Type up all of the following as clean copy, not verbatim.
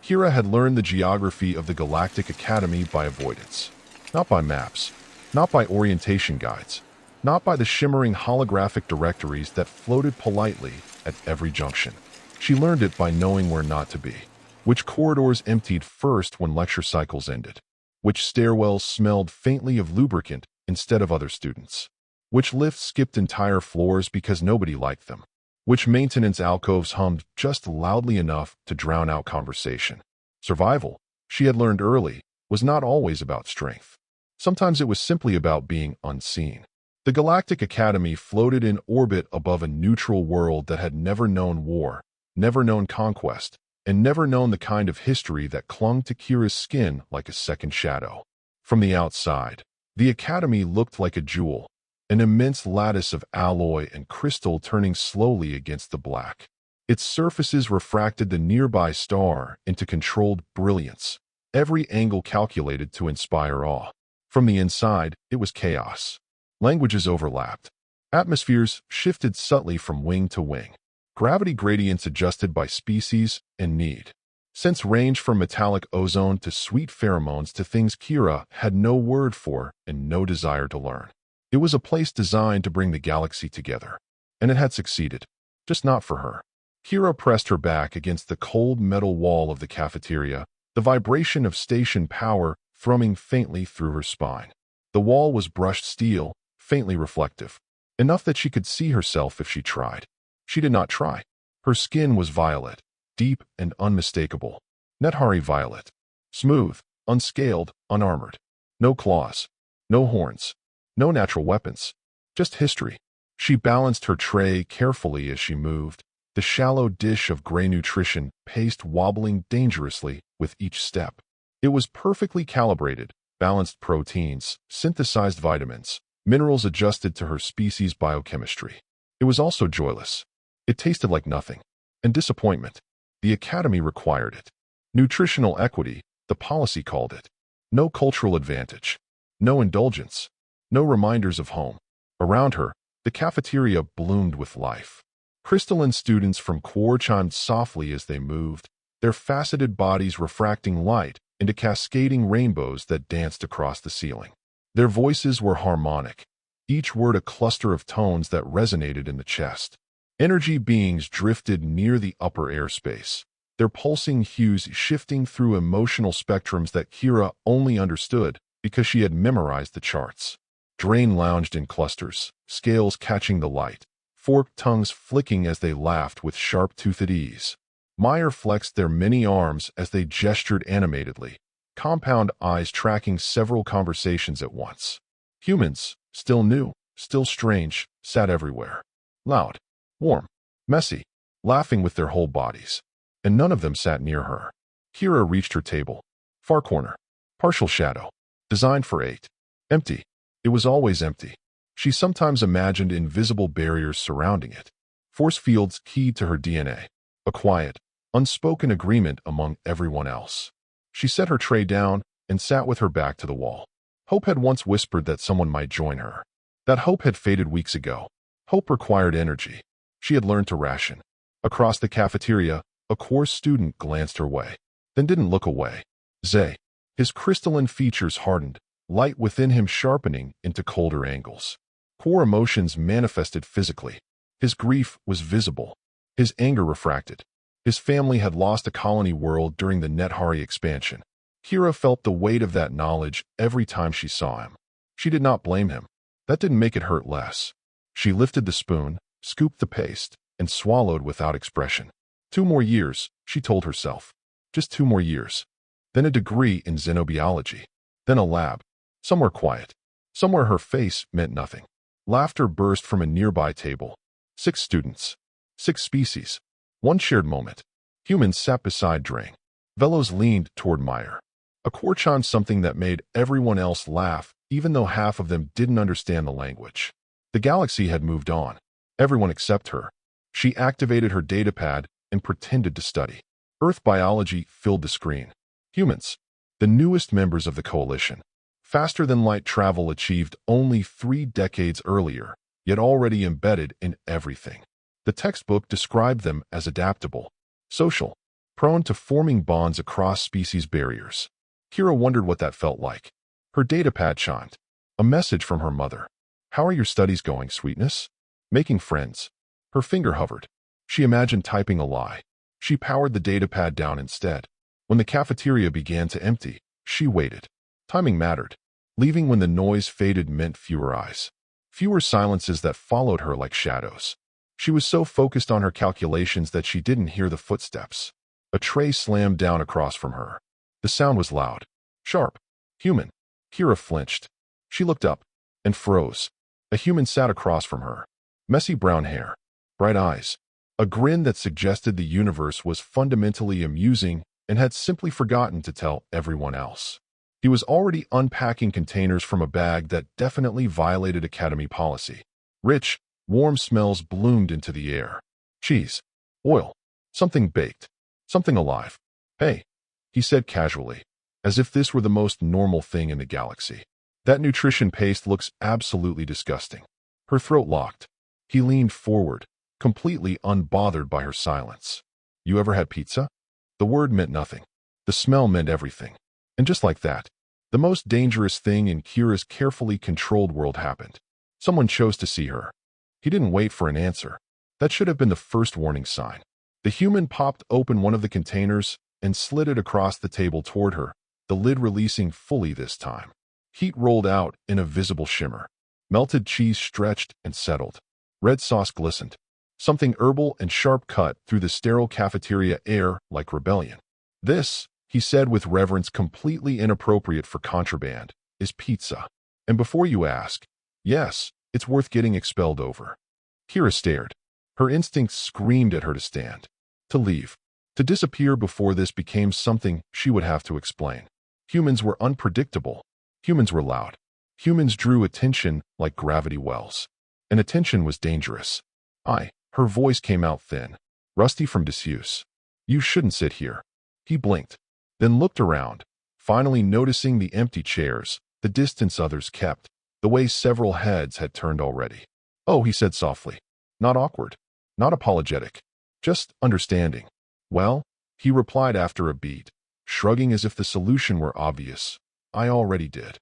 Kira had learned the geography of the Galactic Academy by avoidance. Not by maps, not by orientation guides, not by the shimmering holographic directories that floated politely at every junction. She learned it by knowing where not to be. Which corridors emptied first when lecture cycles ended. Which stairwells smelled faintly of lubricant instead of other students. Which lifts skipped entire floors because nobody liked them. Which maintenance alcoves hummed just loudly enough to drown out conversation. Survival, she had learned early, was not always about strength. Sometimes it was simply about being unseen. The Galactic Academy floated in orbit above a neutral world that had never known war, never known conquest, and never known the kind of history that clung to Kira's skin like a second shadow. From the outside, the Academy looked like a jewel, an immense lattice of alloy and crystal turning slowly against the black. Its surfaces refracted the nearby star into controlled brilliance, every angle calculated to inspire awe. From the inside, it was chaos. Languages overlapped. Atmospheres shifted subtly from wing to wing. Gravity gradients adjusted by species and need. Scents ranged from metallic ozone to sweet pheromones to things Kira had no word for and no desire to learn. It was a place designed to bring the galaxy together. And it had succeeded. Just not for her. Kira pressed her back against the cold metal wall of the cafeteria, the vibration of station power thrumming faintly through her spine. The wall was brushed steel, faintly reflective. Enough that she could see herself if she tried. She did not try. Her skin was violet, deep and unmistakable. Nethari violet. Smooth, unscaled, unarmored. No claws. No horns. No natural weapons. Just history. She balanced her tray carefully as she moved, the shallow dish of gray nutrition paced wobbling dangerously with each step. It was perfectly calibrated, balanced proteins, synthesized vitamins, minerals adjusted to her species' biochemistry. It was also joyless. It tasted like nothing. And disappointment. The Academy required it. Nutritional equity, the policy called it. No cultural advantage. No indulgence. No reminders of home. Around her, the cafeteria bloomed with life. Crystalline students from Quor chimed softly as they moved, their faceted bodies refracting light into cascading rainbows that danced across the ceiling. Their voices were harmonic, each word a cluster of tones that resonated in the chest. Energy beings drifted near the upper airspace, their pulsing hues shifting through emotional spectrums that Kira only understood because she had memorized the charts. Drain lounged in clusters, scales catching the light, forked tongues flicking as they laughed with sharp-toothed ease. Meyer flexed their many arms as they gestured animatedly, compound eyes tracking several conversations at once. Humans, still new, still strange, sat everywhere. Loud, warm, messy, laughing with their whole bodies. And none of them sat near her. Kira reached her table. Far corner. Partial shadow. Designed for 8. Empty. It was always empty. She sometimes imagined invisible barriers surrounding it. Force fields keyed to her DNA. A quiet, unspoken agreement among everyone else. She set her tray down and sat with her back to the wall. Hope had once whispered that someone might join her. That hope had faded weeks ago. Hope required energy. She had learned to ration. Across the cafeteria, a course student glanced her way, then didn't look away. Zay. His crystalline features hardened, light within him sharpening into colder angles. Core emotions manifested physically. His grief was visible. His anger refracted. His family had lost a colony world during the Nethari expansion. Kira felt the weight of that knowledge every time she saw him. She did not blame him. That didn't make it hurt less. She lifted the spoon, scooped the paste, and swallowed without expression. 2 more years, she told herself. Just 2 more years. Then a degree in xenobiology. Then a lab. Somewhere quiet. Somewhere her face meant nothing. Laughter burst from a nearby table. 6 students. 6 species. 1 shared moment. Humans sat beside Drang. Velos leaned toward Meyer. A Quarchan something that made everyone else laugh, even though half of them didn't understand the language. The galaxy had moved on. Everyone except her. She activated her datapad and pretended to study. Earth biology filled the screen. Humans. The newest members of the coalition. Faster-than-light travel achieved only 3 decades earlier, yet already embedded in everything. The textbook described them as adaptable, social, prone to forming bonds across species barriers. Kira wondered what that felt like. Her datapad chimed. A message from her mother. "How are your studies going, sweetness?" "Making friends." Her finger hovered. She imagined typing a lie. She powered the datapad down instead. When the cafeteria began to empty, she waited. Timing mattered. Leaving when the noise faded meant fewer eyes. Fewer silences that followed her like shadows. She was so focused on her calculations that she didn't hear the footsteps. A tray slammed down across from her. The sound was loud, sharp, human. Kira flinched. She looked up and froze. A human sat across from her. Messy brown hair, bright eyes, a grin that suggested the universe was fundamentally amusing and had simply forgotten to tell everyone else. He was already unpacking containers from a bag that definitely violated Academy policy. Rich, warm smells bloomed into the air. Cheese, oil, something baked, something alive. "Hey," he said casually, as if this were the most normal thing in the galaxy. "That nutrition paste looks absolutely disgusting." Her throat locked. He leaned forward, completely unbothered by her silence. "You ever had pizza?" The word meant nothing. The smell meant everything. And just like that, the most dangerous thing in Kira's carefully controlled world happened. Someone chose to see her. He didn't wait for an answer. That should have been the first warning sign. The human popped open one of the containers and slid it across the table toward her, the lid releasing fully this time. Heat rolled out in a visible shimmer. Melted cheese stretched and settled. Red sauce glistened. Something herbal and sharp cut through the sterile cafeteria air like rebellion. "This," he said with reverence completely inappropriate for contraband, "is pizza. And before you ask, yes, it's worth getting expelled over." Kira stared. Her instincts screamed at her to stand, to leave, to disappear before this became something she would have to explain. Humans were unpredictable. Humans were loud. Humans drew attention like gravity wells. And attention was dangerous. Her voice came out thin, rusty from disuse. "You shouldn't sit here." He blinked, then looked around, finally noticing the empty chairs, the distance others kept, the way several heads had turned already. "Oh," he said softly. Not awkward, not apologetic, just understanding. "Well," he replied after a beat, shrugging as if the solution were obvious. "I already did."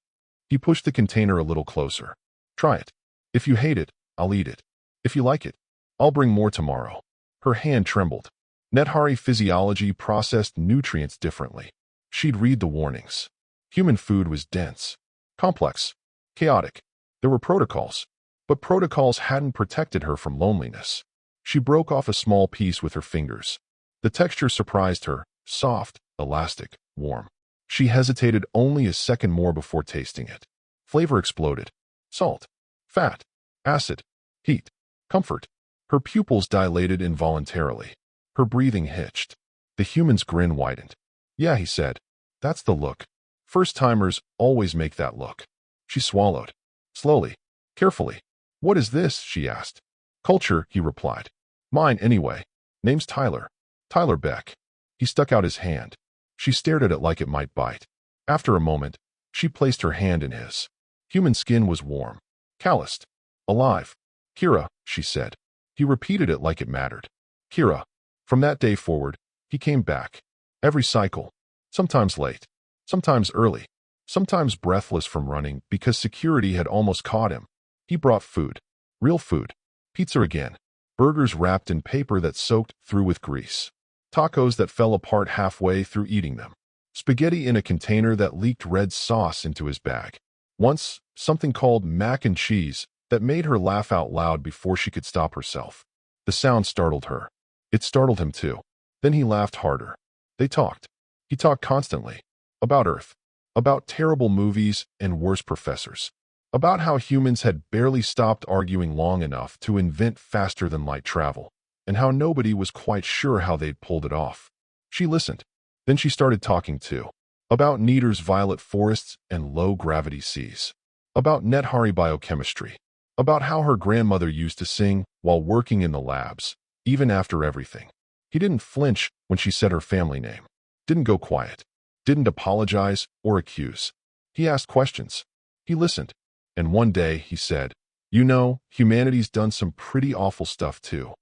He pushed the container a little closer. "Try it. If you hate it, I'll eat it. If you like it, I'll bring more tomorrow." Her hand trembled. Nethari physiology processed nutrients differently. She'd read the warnings. Human food was dense, complex, chaotic. There were protocols, but protocols hadn't protected her from loneliness. She broke off a small piece with her fingers. The texture surprised her, soft, elastic, warm. She hesitated only a second more before tasting it. Flavor exploded. Salt, fat, acid, heat, comfort. Her pupils dilated involuntarily. Her breathing hitched. The human's grin widened. "Yeah," he said. "That's the look. First-timers always make that look." She swallowed. Slowly, carefully. "What is this?" she asked. "Culture," he replied. "Mine, anyway. Name's Tyler. Tyler Beck." He stuck out his hand. She stared at it like it might bite. After a moment, she placed her hand in his. Human skin was warm, calloused, alive. "Kira," she said. He repeated it like it mattered. "Kira." From that day forward, he came back. Every cycle. Sometimes late. Sometimes early. Sometimes breathless from running because security had almost caught him. He brought food. Real food. Pizza again. Burgers wrapped in paper that soaked through with grease. Tacos that fell apart halfway through eating them. Spaghetti in a container that leaked red sauce into his bag. Once, something called mac and cheese that made her laugh out loud before she could stop herself. The sound startled her. It startled him too. Then he laughed harder. They talked. He talked constantly. About Earth. About terrible movies and worse professors. About how humans had barely stopped arguing long enough to invent faster-than-light travel, and how nobody was quite sure how they'd pulled it off. She listened. Then she started talking too. About Nieder's violet forests and low-gravity seas. About Nethari biochemistry. About how her grandmother used to sing while working in the labs, even after everything. He didn't flinch when she said her family name. Didn't go quiet. Didn't apologize or accuse. He asked questions. He listened. And one day he said, "You know, humanity's done some pretty awful stuff too."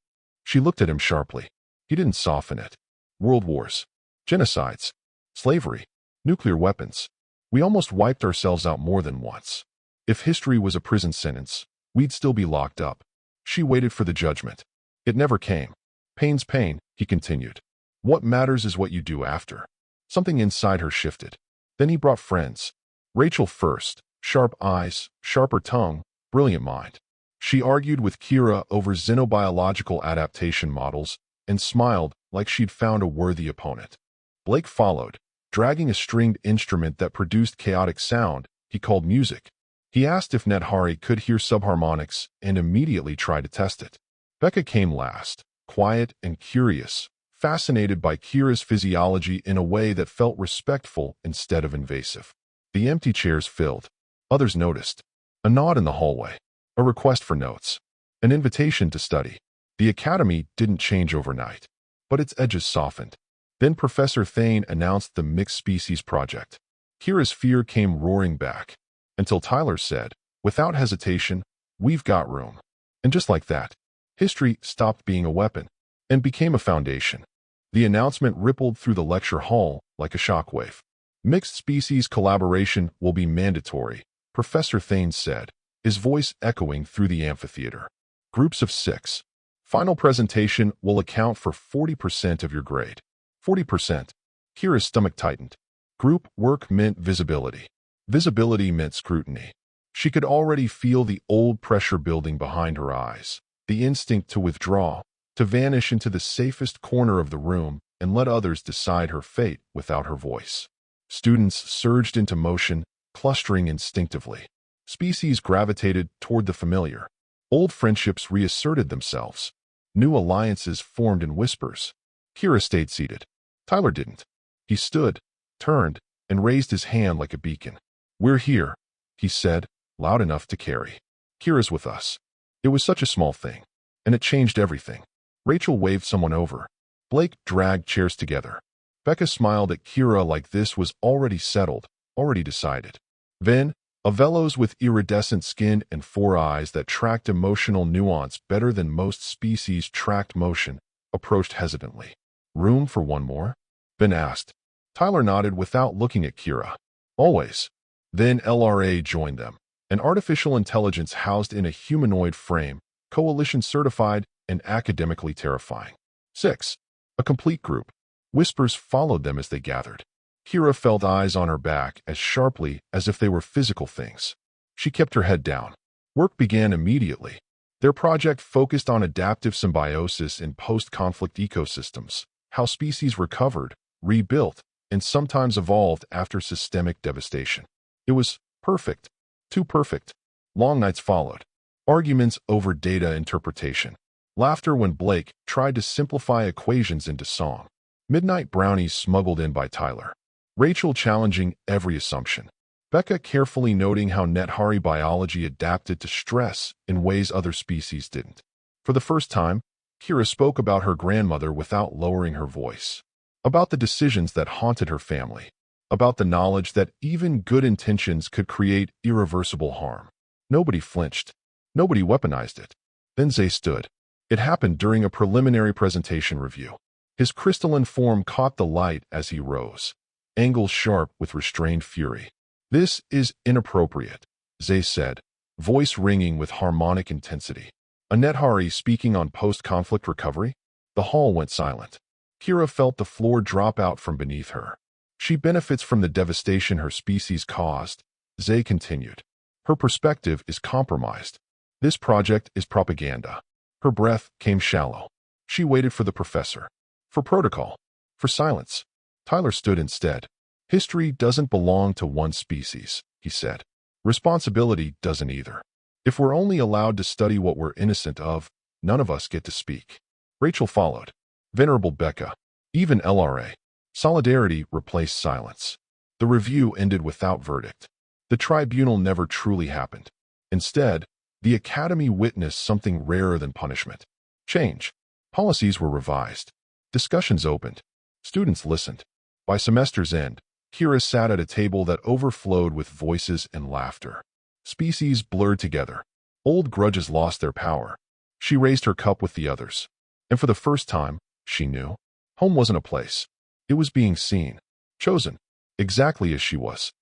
She looked at him sharply. He didn't soften it. World wars. Genocides, slavery, nuclear weapons. We almost wiped ourselves out more than once. If history was a prison sentence, we'd still be locked up. She waited for the judgment. It never came. Pain's pain, he continued. What matters is what you do after. Something inside her shifted. Then he brought friends. Rachel first, sharp eyes, sharper tongue, brilliant mind. She argued with Kira over xenobiological adaptation models and smiled like she'd found a worthy opponent. Blake followed, dragging a stringed instrument that produced chaotic sound he called music. He asked if Nethari could hear subharmonics and immediately tried to test it. Becca came last, quiet and curious, fascinated by Kira's physiology in a way that felt respectful instead of invasive. The empty chairs filled. Others noticed. A nod in the hallway. A request for notes. An invitation to study. The academy didn't change overnight, but its edges softened. Then Professor Thane announced the Mixed Species Project. Kira's fear came roaring back, until Tyler said, without hesitation, "We've got room." And just like that, history stopped being a weapon and became a foundation. The announcement rippled through the lecture hall like a shockwave. Mixed species collaboration will be mandatory, Professor Thane said, his voice echoing through the amphitheater. Groups of 6. Final presentation will account for 40% of your grade. 40%. Kira's stomach tightened. Group work meant visibility. Visibility meant scrutiny. She could already feel the old pressure building behind her eyes, the instinct to withdraw, to vanish into the safest corner of the room and let others decide her fate without her voice. Students surged into motion, clustering instinctively. Species gravitated toward the familiar. Old friendships reasserted themselves. New alliances formed in whispers. Kira stayed seated. Tyler didn't. He stood, turned, and raised his hand like a beacon. "We're here," he said, loud enough to carry. "Kira's with us." It was such a small thing, and it changed everything. Rachel waved someone over. Blake dragged chairs together. Becca smiled at Kira like this was already settled, already decided. Then, a Velos with iridescent skin and 4 eyes that tracked emotional nuance better than most species tracked motion, approached hesitantly. "Room for one more?" Ben asked. Tyler nodded without looking at Kira. "Always." Then LRA joined them, an artificial intelligence housed in a humanoid frame, coalition certified and academically terrifying. 6. A complete group. Whispers followed them as they gathered. Kira felt eyes on her back as sharply as if they were physical things. She kept her head down. Work began immediately. Their project focused on adaptive symbiosis in post-conflict ecosystems, how species recovered, rebuilt, and sometimes evolved after systemic devastation. It was perfect. Too perfect. Long nights followed. Arguments over data interpretation. Laughter when Blake tried to simplify equations into song. Midnight brownies smuggled in by Tyler. Rachel challenging every assumption. Becca carefully noting how Nethari biology adapted to stress in ways other species didn't. For the first time, Kira spoke about her grandmother without lowering her voice. About the decisions that haunted her family. About the knowledge that even good intentions could create irreversible harm. Nobody flinched. Nobody weaponized it. Then Zay stood. It happened during a preliminary presentation review. His crystalline form caught the light as he rose, angles sharp with restrained fury. "This is inappropriate," Zay said, voice ringing with harmonic intensity. A Nethari speaking on post-conflict recovery? The hall went silent. Kira felt the floor drop out from beneath her. "She benefits from the devastation her species caused," Zay continued. "Her perspective is compromised. This project is propaganda." Her breath came shallow. She waited for the professor. For protocol. For silence. Tyler stood instead. "History doesn't belong to one species," he said. "Responsibility doesn't either. If we're only allowed to study what we're innocent of, none of us get to speak." Rachel followed. Venerable Becca. Even LRA. Solidarity replaced silence. The review ended without verdict. The tribunal never truly happened. Instead, the Academy witnessed something rarer than punishment. Change. Policies were revised. Discussions opened. Students listened. By semester's end, Kira sat at a table that overflowed with voices and laughter. Species blurred together. Old grudges lost their power. She raised her cup with the others. And for the first time, she knew, home wasn't a place. It was being seen, chosen, exactly as she was.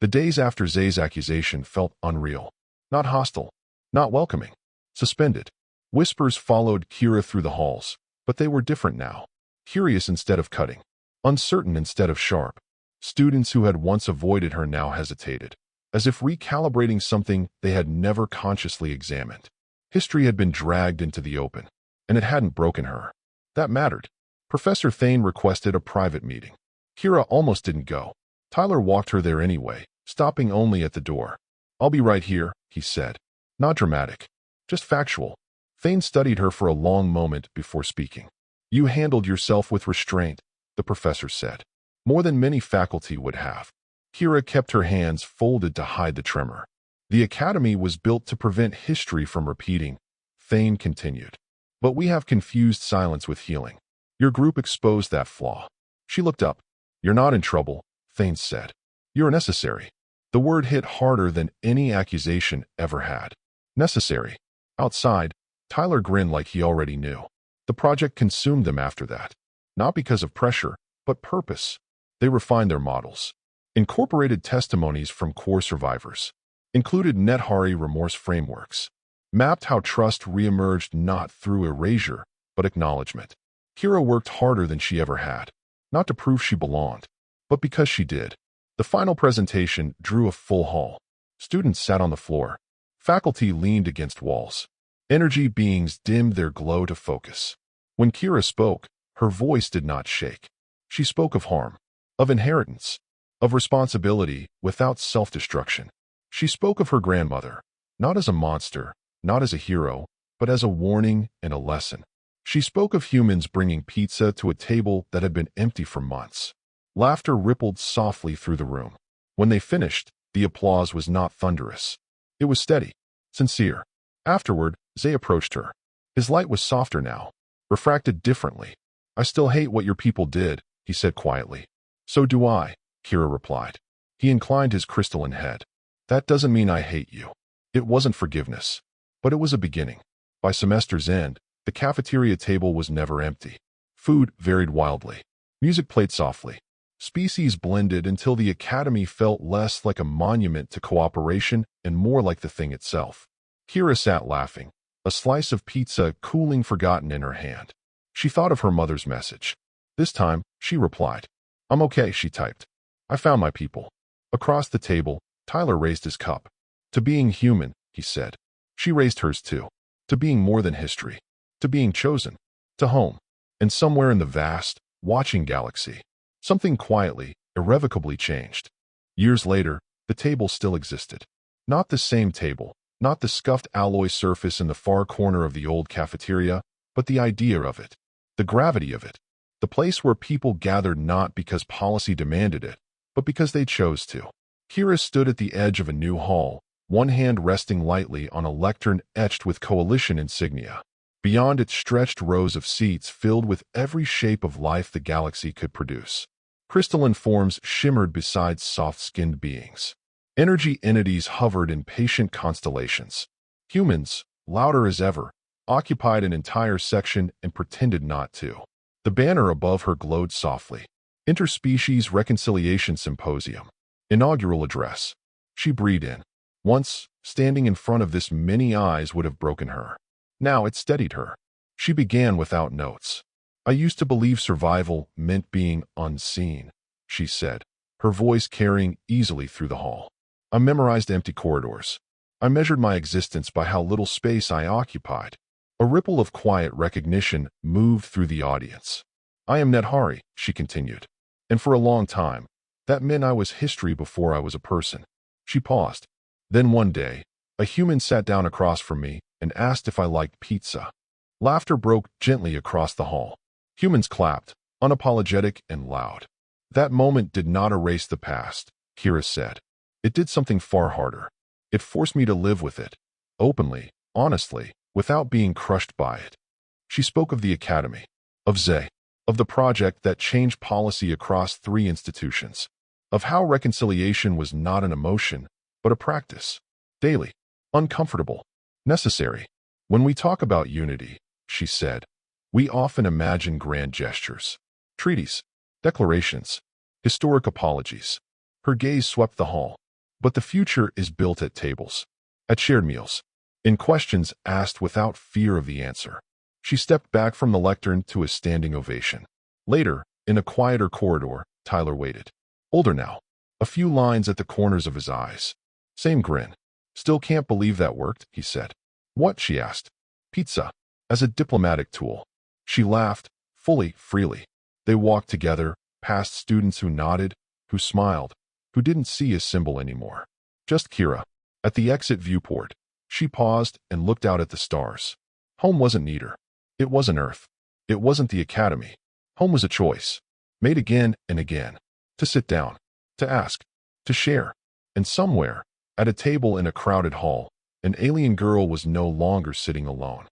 The days after Zay's accusation felt unreal. Not hostile, not welcoming, suspended. Whispers followed Kira through the halls, but they were different now. Curious instead of cutting, uncertain instead of sharp. Students who had once avoided her now hesitated, as if recalibrating something they had never consciously examined. History had been dragged into the open, and it hadn't broken her. That mattered. Professor Thane requested a private meeting. Kira almost didn't go. Tyler walked her there anyway, stopping only at the door. "I'll be right here," he said. Not dramatic, just factual. Thane studied her for a long moment before speaking. "You handled yourself with restraint," the professor said. "More than many faculty would have." Kira kept her hands folded to hide the tremor. "The academy was built to prevent history from repeating," Thane continued. "But we have confused silence with healing. Your group exposed that flaw." She looked up. "You're not in trouble," Thane said. "You're necessary." The word hit harder than any accusation ever had. Necessary. Outside, Tyler grinned like he already knew. The project consumed them after that. Not because of pressure, but purpose. They refined their models. Incorporated testimonies from core survivors. Included Nethari remorse frameworks. Mapped how trust reemerged not through erasure, but acknowledgement. Kira worked harder than she ever had. Not to prove she belonged, but because she did. The final presentation drew a full hall. Students sat on the floor. Faculty leaned against walls. Energy beings dimmed their glow to focus. When Kira spoke, her voice did not shake. She spoke of harm, of inheritance, of responsibility without self-destruction. She spoke of her grandmother, not as a monster, not as a hero, but as a warning and a lesson. She spoke of humans bringing pizza to a table that had been empty for months. Laughter rippled softly through the room. When they finished, the applause was not thunderous. It was steady, sincere. Afterward, Zay approached her. His light was softer now, refracted differently. "I still hate what your people did," he said quietly. "So do I," Kira replied. He inclined his crystalline head. "That doesn't mean I hate you." It wasn't forgiveness, but it was a beginning. By semester's end, the cafeteria table was never empty. Food varied wildly. Music played softly. Species blended until the academy felt less like a monument to cooperation and more like the thing itself. Kira sat laughing, a slice of pizza cooling forgotten in her hand. She thought of her mother's message. This time, she replied. "I'm okay," she typed. "I found my people." Across the table, Tyler raised his cup. "To being human," he said. She raised hers too. "To being more than history. To being chosen. To home." And somewhere in the vast, watching galaxy, something quietly, irrevocably changed. Years later, the table still existed. Not the same table, not the scuffed alloy surface in the far corner of the old cafeteria, but the idea of it, the gravity of it, the place where people gathered not because policy demanded it, but because they chose to. Kira stood at the edge of a new hall, one hand resting lightly on a lectern etched with coalition insignia. Beyond it stretched rows of seats filled with every shape of life the galaxy could produce. Crystalline forms shimmered beside soft-skinned beings. Energy entities hovered in patient constellations. Humans, louder as ever, occupied an entire section and pretended not to. The banner above her glowed softly. Interspecies Reconciliation Symposium. Inaugural address. She breathed in. Once, standing in front of this many eyes would have broken her. Now it steadied her. She began without notes. "I used to believe survival meant being unseen," she said, her voice carrying easily through the hall. "I memorized empty corridors. I measured my existence by how little space I occupied." A ripple of quiet recognition moved through the audience. "I am Nethari," she continued. "And for a long time, that meant I was history before I was a person." She paused. Then one day, a human sat down across from me and asked if I liked pizza. Laughter broke gently across the hall. Humans clapped, unapologetic and loud. "That moment did not erase the past," Kira said. "It did something far harder. It forced me to live with it, openly, honestly, without being crushed by it." She spoke of the academy, of Zay, of the project that changed policy across 3 institutions, of how reconciliation was not an emotion, but a practice. Daily, uncomfortable, necessary. "When we talk about unity," she said, "we often imagine grand gestures. Treaties, declarations, historic apologies. Her gaze swept the hall. But the future is built at tables, at shared meals, in questions asked without fear of the answer. She stepped back from the lectern to a standing ovation. Later, in a quieter corridor, Tyler waited. Older now, a few lines at the corners of his eyes. Same grin. Still can't believe that worked, he said. What? She asked. Pizza, as a diplomatic tool. She laughed, freely. They walked together, past students who nodded, who smiled, who didn't see a symbol anymore. Just Kira. At the exit viewport, she paused and looked out at the stars. Home wasn't neater. It wasn't Earth. It wasn't the Academy. Home was a choice, made again and again. To sit down, to ask, to share. And somewhere, at a table in a crowded hall, an alien girl was no longer sitting alone.